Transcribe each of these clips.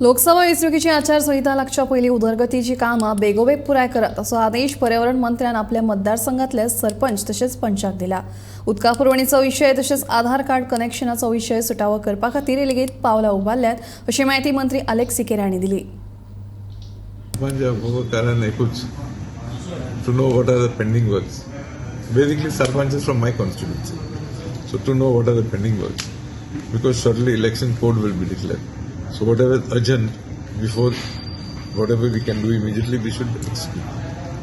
लोकसभा वेंचणुकीची आचारसंहिता लागच्या पयलीं उदरगतीची कामां बेगोबेग पुराय करात असो आदेश पर्यावरण मंत्र्यान आपल्या मतदारसंघातले सरपंच तशेंच पंचाक दिला। उदका पुरवणीचो विशय तशेंच आधार कार्ड कनेक्शनाचो विशय सुटावो करपा खातीर लेगीत पावलां उबारल्यात अशी माहिती मंत्री अलेक्स सिकेरा हांणी दिली। कारण एकूच to know what are the pending works. Basically, Sarpanch is from my constituency. So to know what are the pending works. Because shortly election code will be declared. So whatever is urgent, before whatever we can do immediately, we should execute.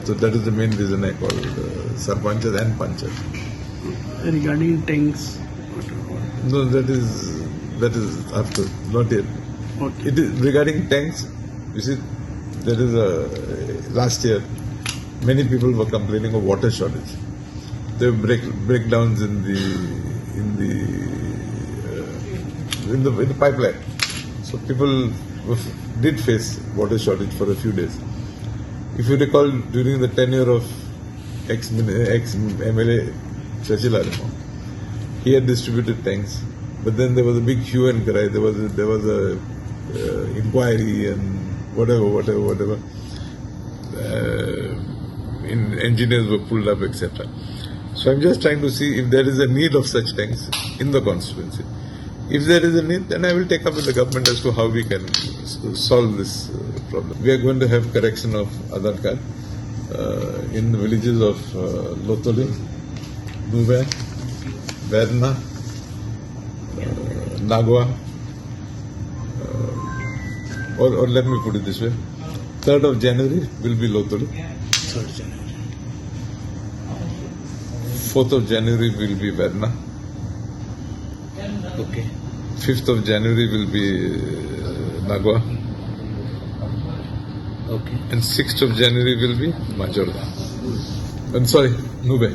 So that is the main reason I called Sarpanchas and Panchayat. Regarding tanks? No, that is after, not yet. Okay. It is regarding tanks. You see, there is last year, many people were complaining of water shortage. There were breakdowns in the pipeline. So people did face water shortage for a few days. If you recall, during the tenure of ex-MLA Shashila, he had distributed tanks. But then there was a big hue and cry. There was a inquiry and whatever. Engineers were pulled up, etc. So I'm just trying to see if there is a need of such tanks in the constituency. If there is a need, then I will take up with the government as to how we can solve this problem. We are going to have correction of Aadhaar card in the villages of Lotoli, Nube, Verna, Nagwa, or let me put it this way, 3rd of January will be Lotoli. 3rd January. 4th of January will be Verna. Okay. 5th of January will be Nagwa. Okay. And 6th of January will be Majorda. I'm sorry, Nube.